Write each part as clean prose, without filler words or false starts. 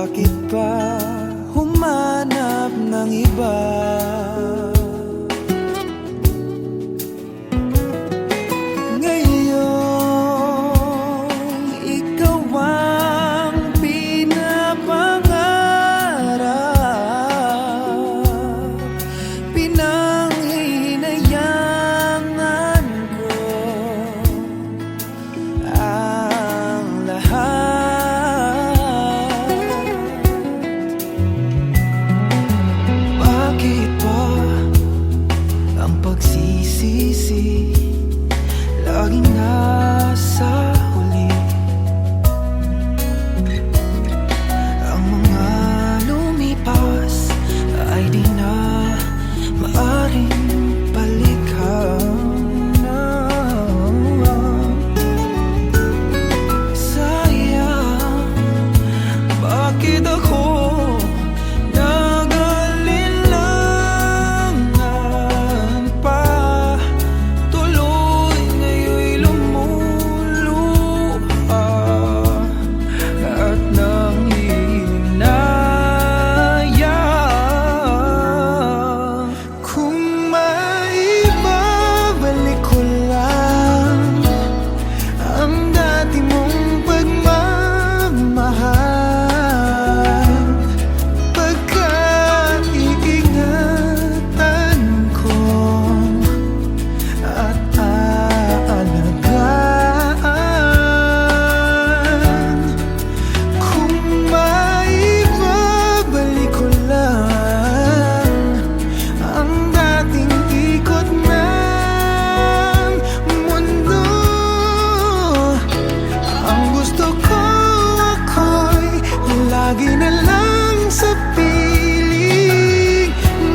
bakit pa humanap ng iba? Ngayon, ikaw ang pinapangarap, pinanghihinayangan ko ang lahat. Bakit ba ang pagsisisi laging nasa huli? Ang mga lumipas ay di na maaring balikan na. Sayang, bakit ako nag-alilangan pa? Tuloy ngayon'y lumuluha at nanghihinayang. Kung maibabalik ko lang ang dati mong pagmamahal, pagkaiingatan ko at aalagaan. Kung maibabalik ko lang ang dating ikot ng mundo, ang gusto ko ako'y lagi na lang sa piling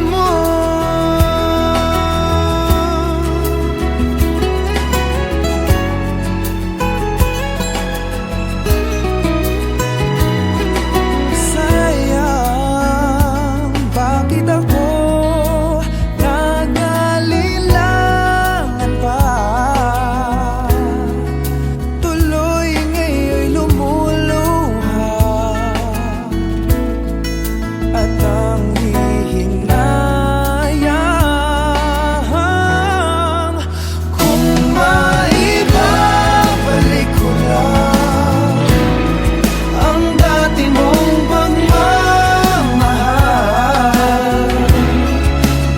mo. Sayang, bakit ako nag-alilangan pa? Tuloy ngayon'y lumuluha at nanghihinayang. Kung maibabalik ko lang ang dati mong pagmamahal,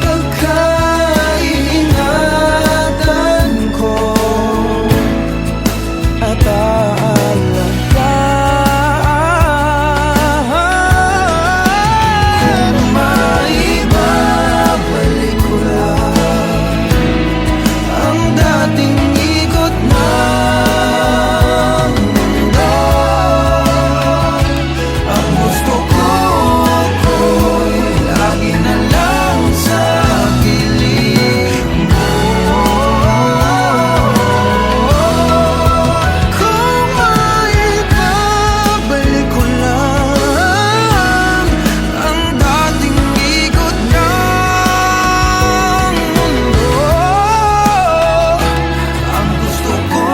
pagkaiingatan ko at aalagaan. Kung maibabalik ko lang ang dating ikot ng mundo, ang gusto ko ako'y lagi na lang sa piling mo. Kung maibabalik ko lang ang dating ikot ng mundo, ang gusto ko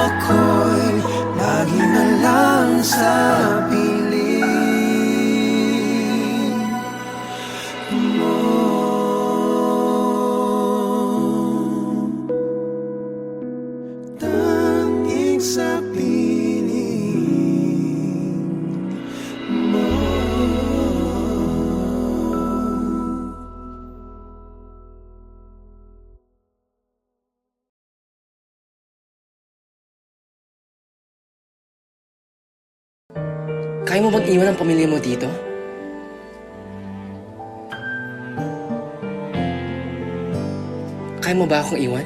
ako'y lagi na lang sa piling mo. Tanging sa piling mo. Kaya mo bang iwan ang pamilya mo dito? Kaya mo ba akong iwan?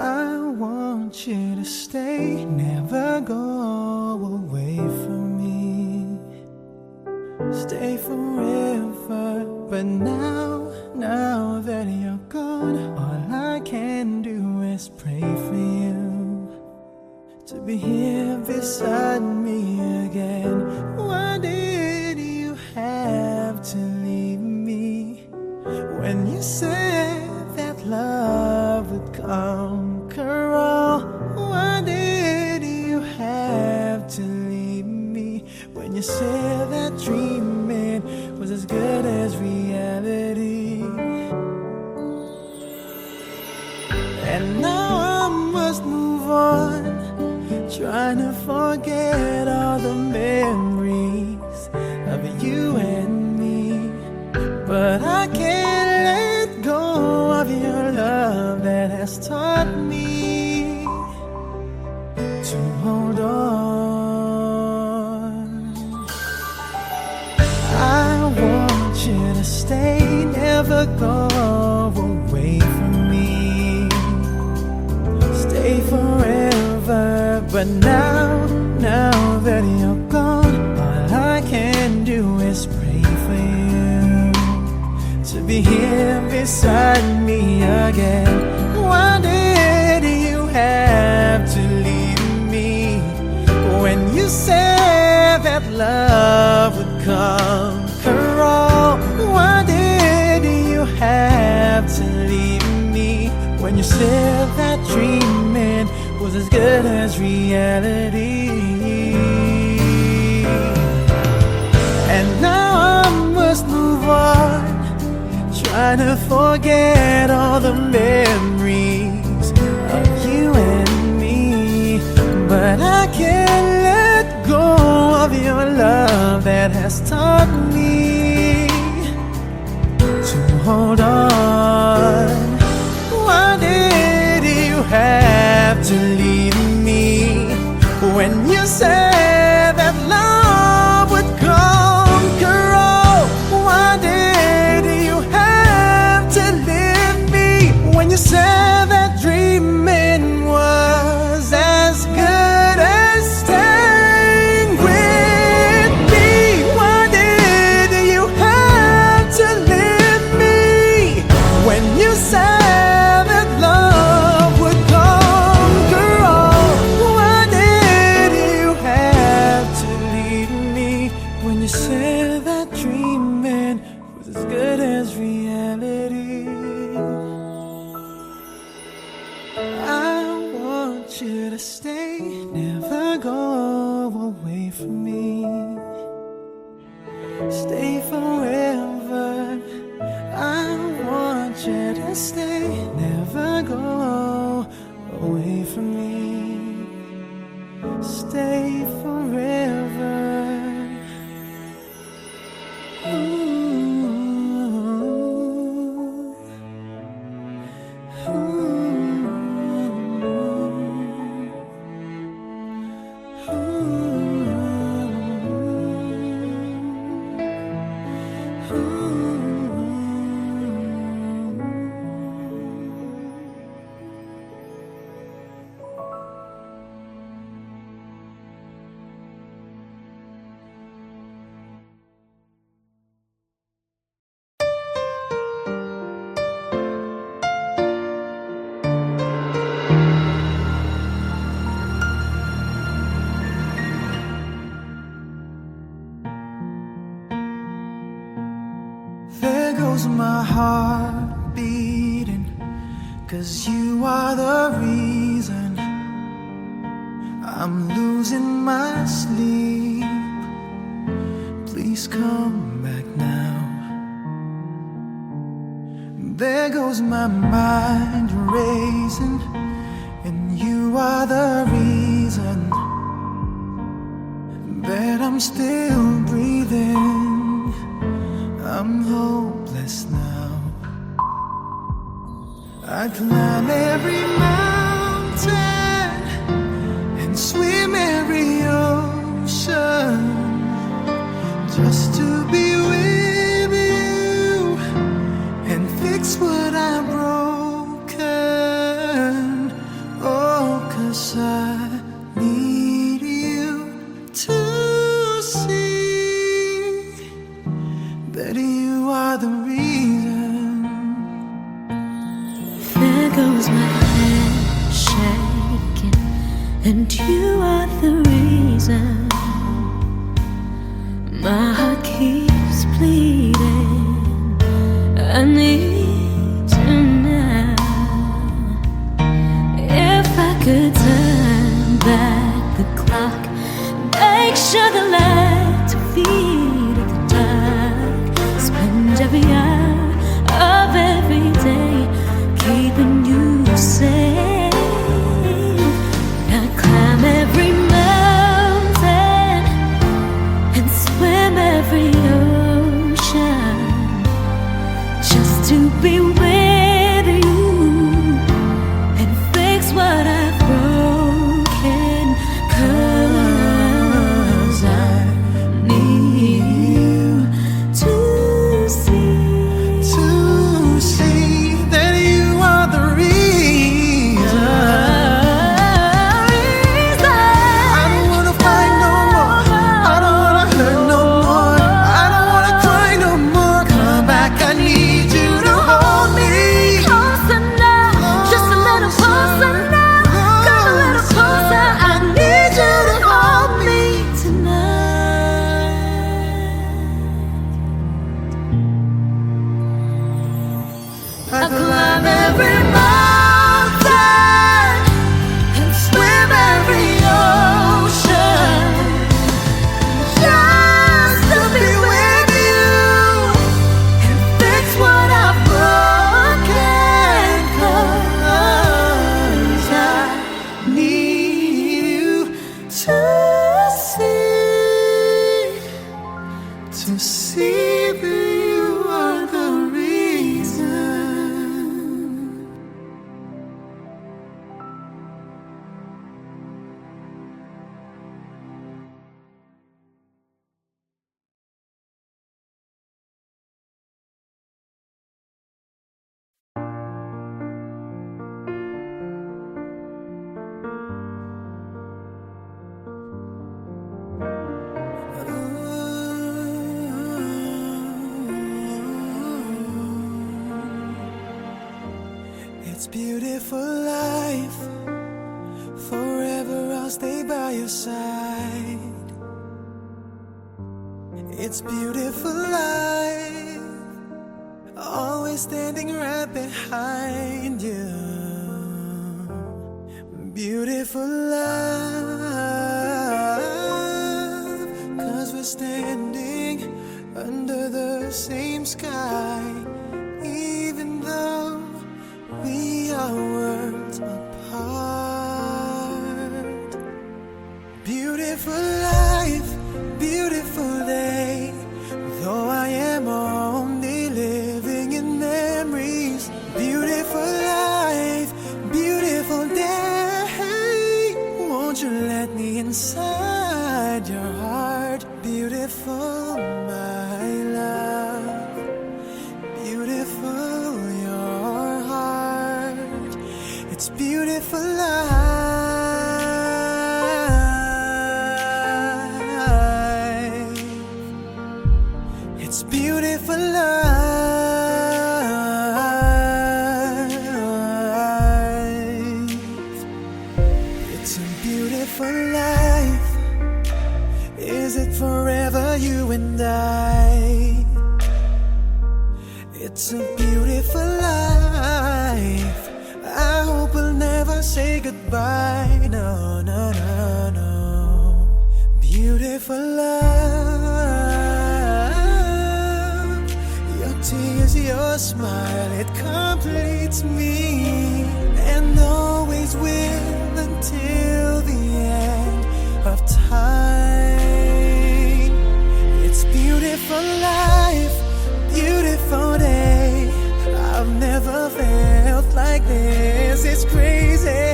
I want you to stay, never go away from me. Stay forever, but now that you're gone, all I can do is pray for you to be here beside me again. Why did you have you said that love would conquer all, why did you have to leave me? When you said that dreaming was as good as reality. And now I must move on, trying to forget all the memories of you and me. But I can't let go of your love that has taught me to hold on. I want you to stay, never go away from me. Stay forever, but now that you're gone, all I can do is pray for you to be here beside me again. Why did you have to leave me when you said that love would conquer all? Why did you have to leave me when you said that dreaming was as good as reality? And now I must move on, trying to forget all the memories of you and me. But I can't let go of your love that has taught me to hold on. Why did you have to leave me when you said that love would conquer all? Why did you have to leave me when you said that dreaming was as good as staying with me? Why did you have to leave me when you said that love would conquer all? Why did you have to leave me when you said that dreaming was as good as reality? I want you to stay, never go away from me. Stay forever. I want you to stay, never go away from me. Stay forever. There goes my heart beating, 'cause you are the reason I'm losing my sleep. Please come back now. There goes my mind racing, and you are the reason that I'm still breathing. I'm hopeless now. I climb every mountain and swim every ocean just to be with you and fix what I've broken. Oh, 'cause I need you to see that you are the reason. There goes my hand shaking, and you are the reason. My heart keeps bleeding. I need could turn back the clock, make sure the lights are feed at the dark, spend every hour of every day keeping you safe. I'd climb every mountain and swim every ocean just to be with you and fix what I've broken. 'Cause I need you to see that you are the reason. I don't wanna fight no more. I don't wanna hurt no more. I don't wanna cry no more. Come back, I need you to hold me. Closer now, just a little closer now. Come a little closer, I need you to hold me tonight. I climb every mountain and swim every ocean just to be with you and fix what I've broken. 'Cause I Need you to see that you are the reason. It's beautiful life. Forever I'll stay by your side. It's beautiful life. Always standing right behind you. Beautiful love. 'Cause we're standing under the same sky. Even though we are worlds apart. Beautiful life, beautiful day. Though I am only living in memories. Beautiful life, beautiful day. Won't you let me inside your heart? Beautiful, my love. Beautiful, your heart. It's beautiful life. It's beautiful life. It's a beautiful life. Is it forever, you and I? It's a beautiful life. I hope we'll never say goodbye. No, no, no, no. Beautiful love. Your tears, your smile, it completes me. And always will until the end of time. It's beautiful life, beautiful day. I've never felt like this. It's crazy.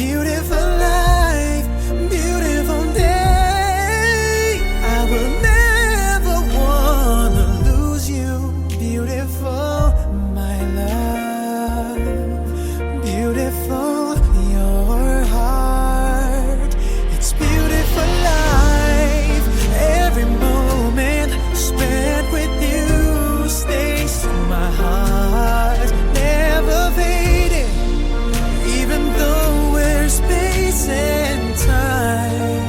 Beautiful life, beautiful day. I will never wanna lose you. Beautiful, my love. Beautiful, your heart. It's beautiful life. Every moment spent with you stays in my heart. Never fading, even though we're space and time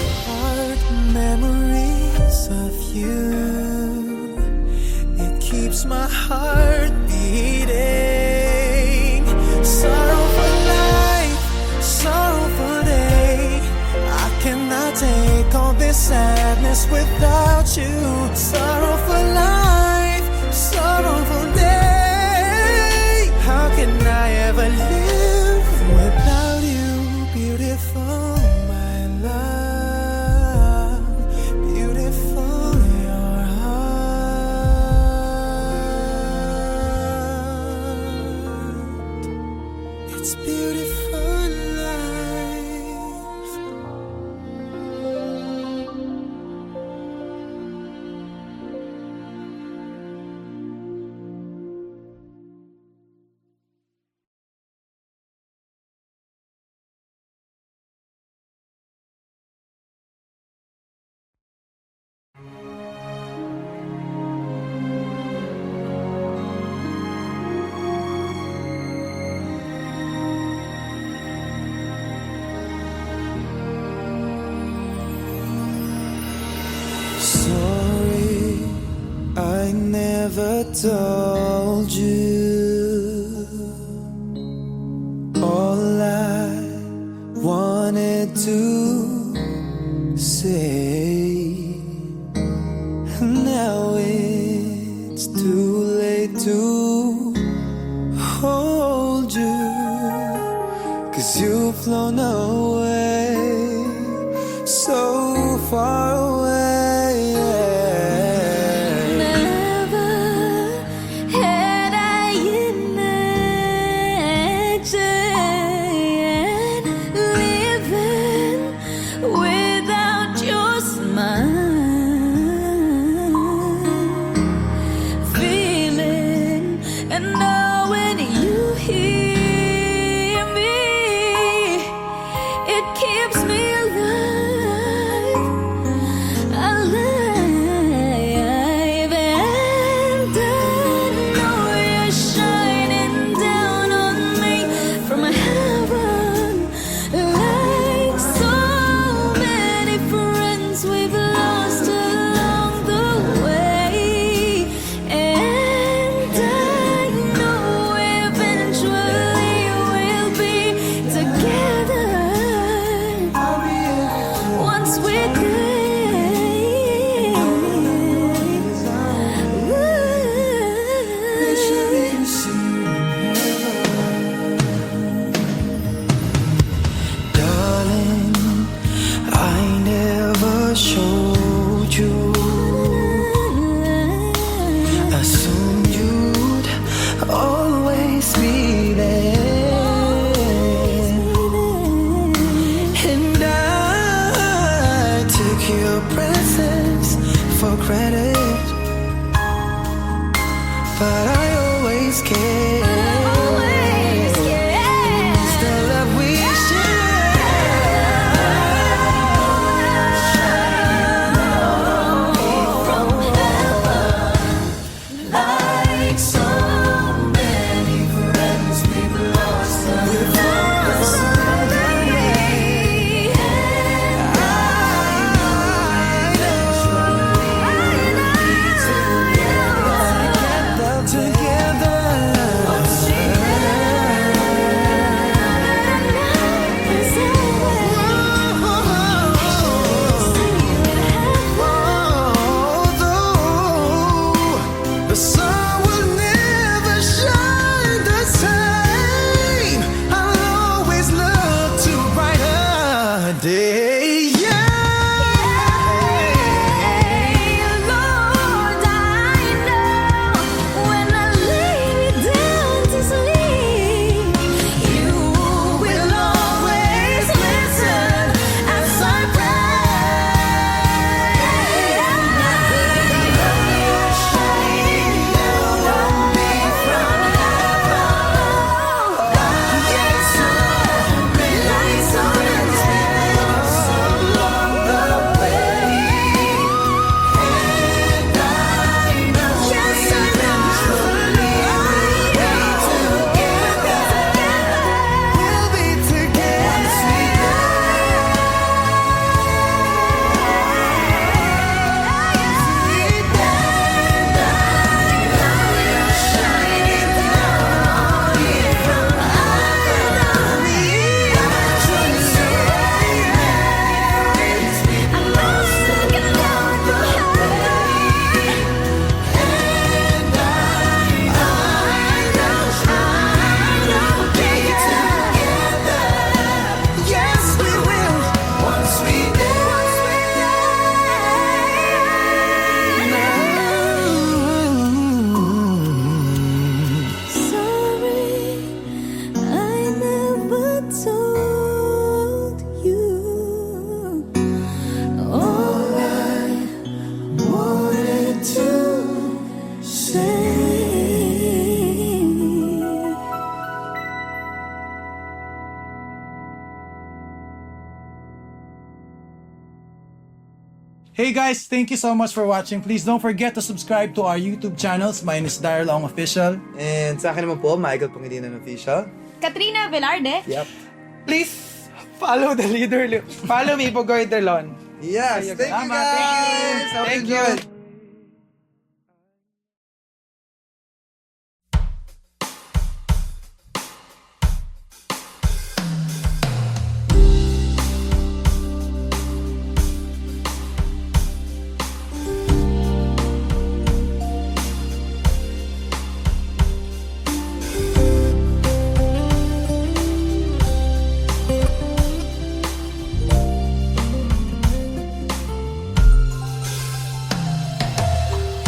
apart. Memories of you, it keeps my heart beating. Sorrow for life, sadness without you. Sorrow for life, sorrow for day. How can I ever live without you? Beautiful, my love. Beautiful, your heart. It's beautiful life. Sorry, I never told you all I wanted to say. Now it's too late to hold you, 'cause you've flown away, so far away. Never had I imagined living without your smile, feeling and knowing you hear me. It keeps me alive, alive, and I know you're shining down on me from heaven, like so many friends we've lost along the way. And I know eventually we'll be together once we're there. Darling, I never showed you. Assumed you'd always be there, and I took your presence for granted, but I always cared. It's the love we like so many friends we've lost along the way. I know together. Hey guys, thank you so much for watching. Please don't forget to subscribe to our YouTube channels. Mine is Daryl Ong Official. And sa akin naman po, Michael Pangilinan Official. Katrina Velarde. Yep. Please follow the leader. Follow me, Pugoy Delon. Yes, thank you Tama, guys! thank you. Hope Thank you you. enjoyed.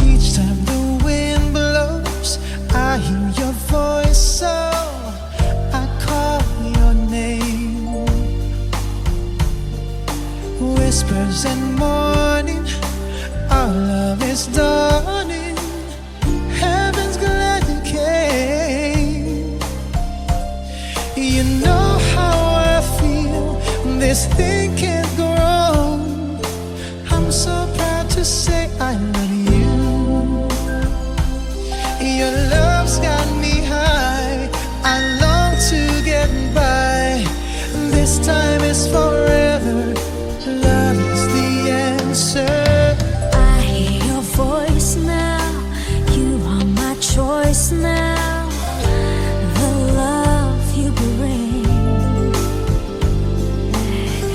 Each time the wind blows, I hear your voice, so I call your name. Whispers and morning, our love is dawning. Heaven's glad you came. You know how I feel. This thing can't go wrong. I'm so proud to say I love you. Your love's got me high. I long to get by. This time is forever. Love is the answer. I hear your voice now. You are my choice now. The love you bring,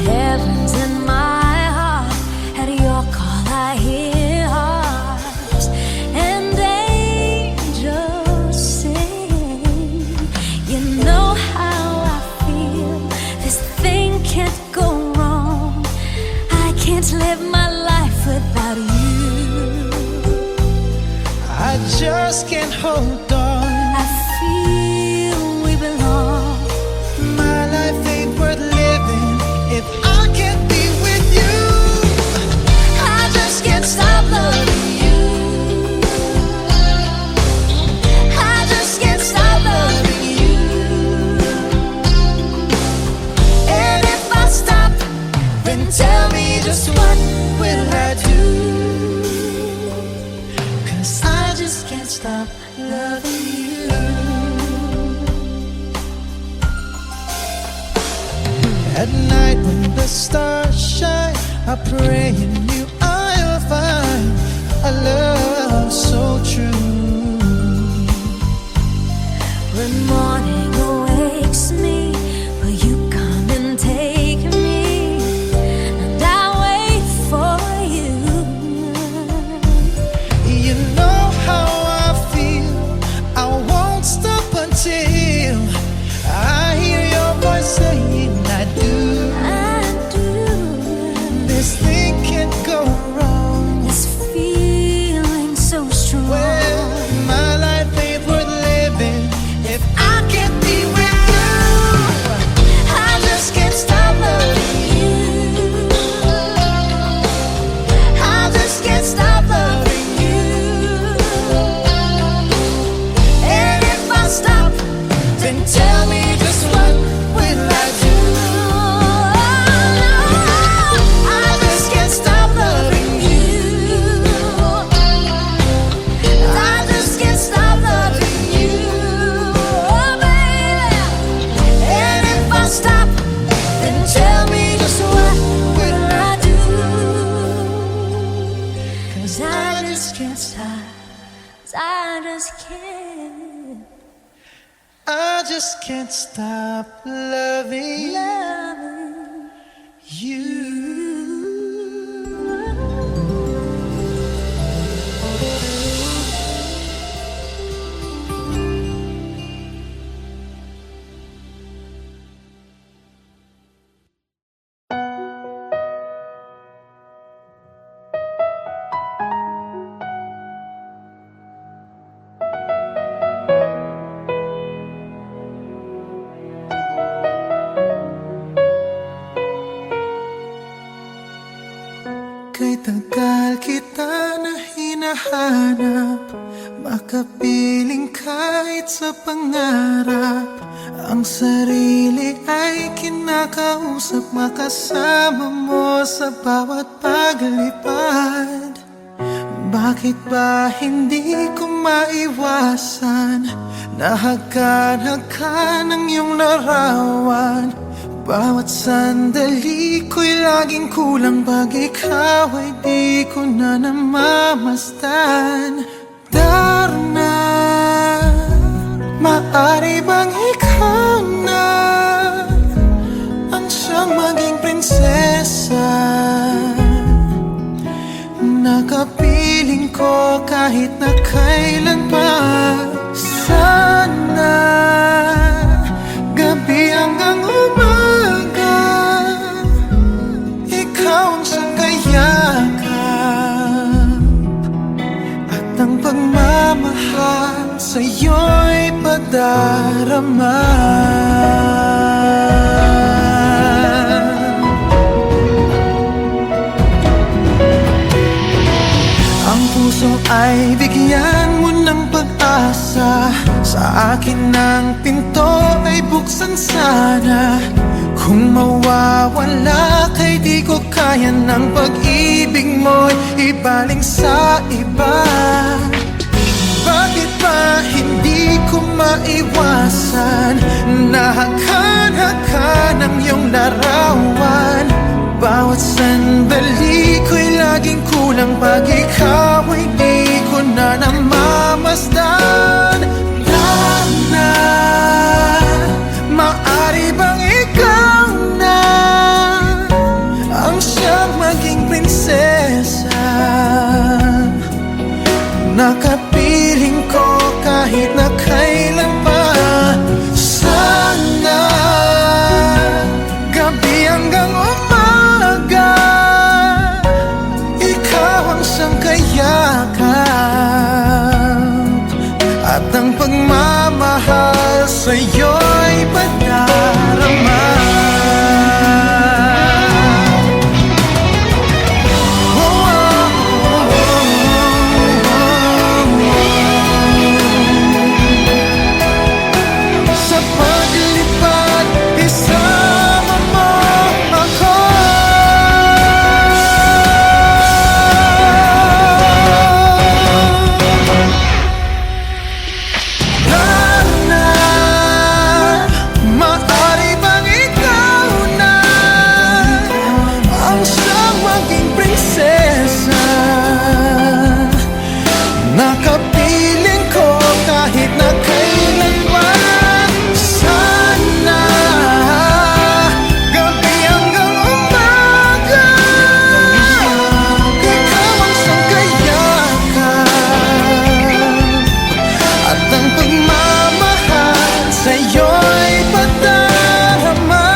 heaven's in my heart. At your call, I hear hearts and angels sing. You know how I feel. This thing can't go wrong. I can't live my life without you. I just can't hold on. I feel we belong. My life ain't worth living if I can't be with you. I just can't stop loving you. I just can't stop loving you. And if I stop, then tell me just what will I do? 'Cause I just can't stop loving you. At night when the stars shine, I pray in you I'll find a love so true. When morning awakes me, will you come and take me? And I'll wait for you. You know how I feel. I won't stop until I hear your voice saying I do. I do. This thing can't go wrong. This feeling so strong. Well, my life ain't worth living if I can't be with you. I just can't stop loving you. I just can't stop loving you. And if I stop, then tell me just what will I do? I just can't stop loving you. I just can't stop loving you, oh baby. And if I stop, then tell me just what will I do? 'Cause I just can't stop. 'Cause I just can't I just can't stop loving love you. Kay tagal kita na hinahanap, makapiling kahit sa pangarap. Ang sarili ay kinakausap, makasama mo sa bawat paglipad. Bakit ba hindi ko maiwasan Nahagkan-hagkan ang iyong larawan. Bawat sandali ko'y laging kulang pag ikaw ay di ko na namamasdan. Darna, maaari bang ikaw na ang siyang maging prinsesa? Nakapiling ko kahit na kailan pa. Sana gabi hanggang umaga ikaw ang siyang kayakap, at ang pagmamahal sa'yo'y padarama. Ang puso ay bigyan mo ng pag-asa. Sa akin ang pinto ay buksan sana. Kung mawawala kay di ko kaya ng pag-ibig mo'y ibaling sa iba. Bakit ba hindi ko maiwasan Nahagkan-hagkan ang iyong larawan. Bawat sandali ko'y laging kulang pag ikaw ay di ko na namamasdan. Darna, maaari bang ikaw na ang siyang maging prinsesa? Nakapiling ko kahit na kailan pa. Sana gabi hanggang umaga ikaw ang siyang kayakap, at ang pagmamahal sa'yo'y padarama. Sa paglipad, isama mo ako. Darna, maaari bang ikaw na ang siyang maging prinsesa? Nakapiling ko kahit na kailan pa. Sana gabi hanggang umaga ikaw ang siyang kayakap, at ang pagmamahal sa'yo'y padarama.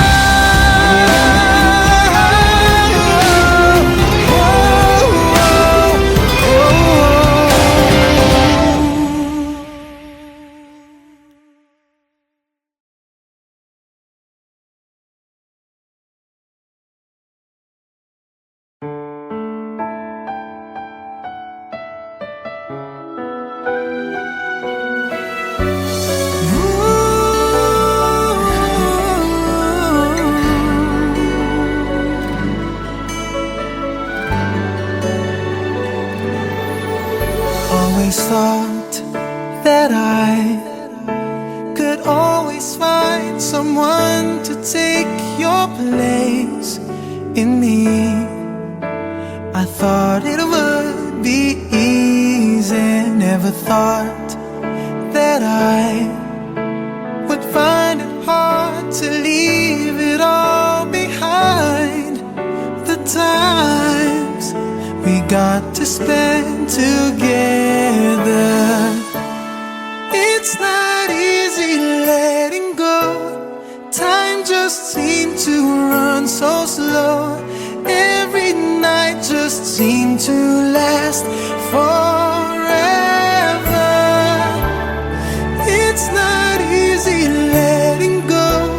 Always thought that I could always find someone to take your place in me. I thought it would be easy, never thought that I would find it hard to leave it all behind. The times we got to spend together, it's not easy letting go. Time just seemed to run so slow. Every night just seemed to last forever. It's not easy letting go,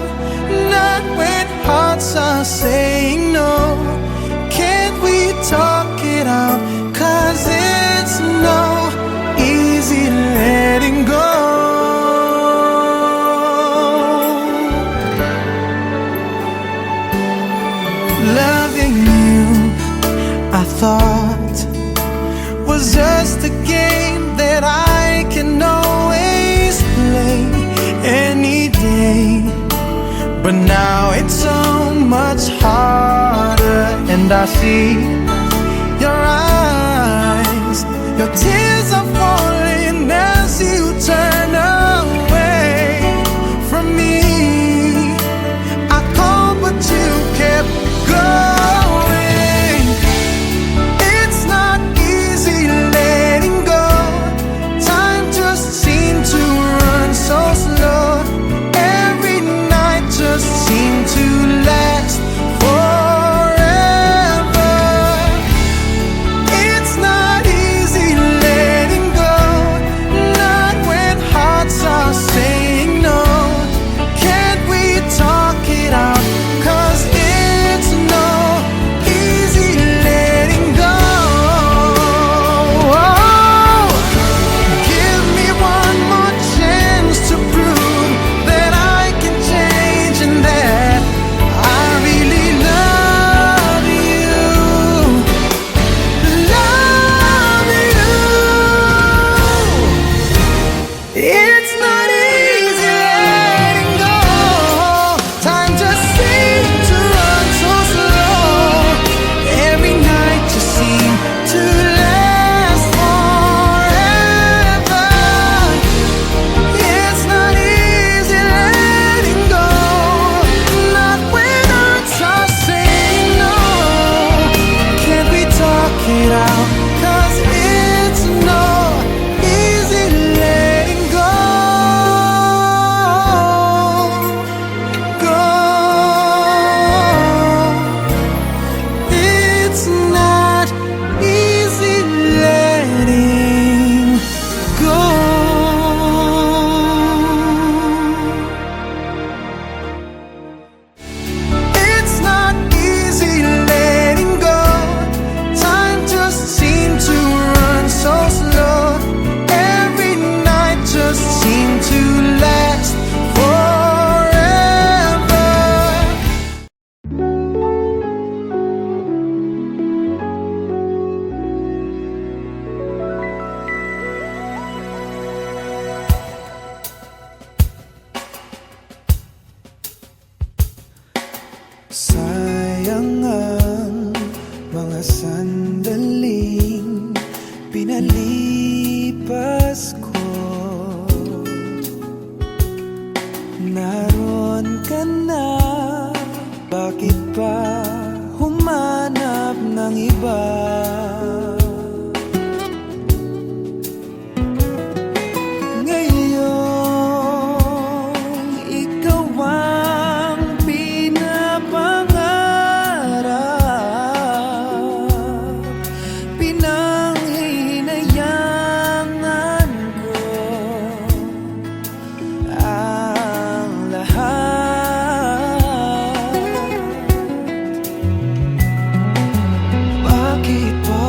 not when hearts are saying no. Can't we talk it out? 'Cause it's no a game that I can always play any day. But now it's so much harder, and I see your eyes, your tears are falling as you turn away from me. I called, but you kept going. It's not easy letting go. Time just seemed to run so slow. Every night just seemed to last forever. It's not easy letting go, not when hearts are saying no. Can't we talk it out? 'Cause it's no easy letting go. Give me one more chance to prove that I can change and that I really love you. Love you. It's not easy letting go. Time just seems to run so slow. Every night just seems to last forever. It's not easy letting go, not when hearts are saying no. Can't we talk it out? 'Cause it's no easy letting go. Go. It's not easy letting go. It's not easy letting go. Time just seemed to run so slow. Every night just seemed to last forever. Sayang ang mga sandaling pinalipas ko. Naroon ka na, bakit pa humanap ng iba? Ngayon, ikaw ang pinapangarap, pinanghihinayangan ko ang lahat. Bakit ba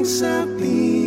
sabihin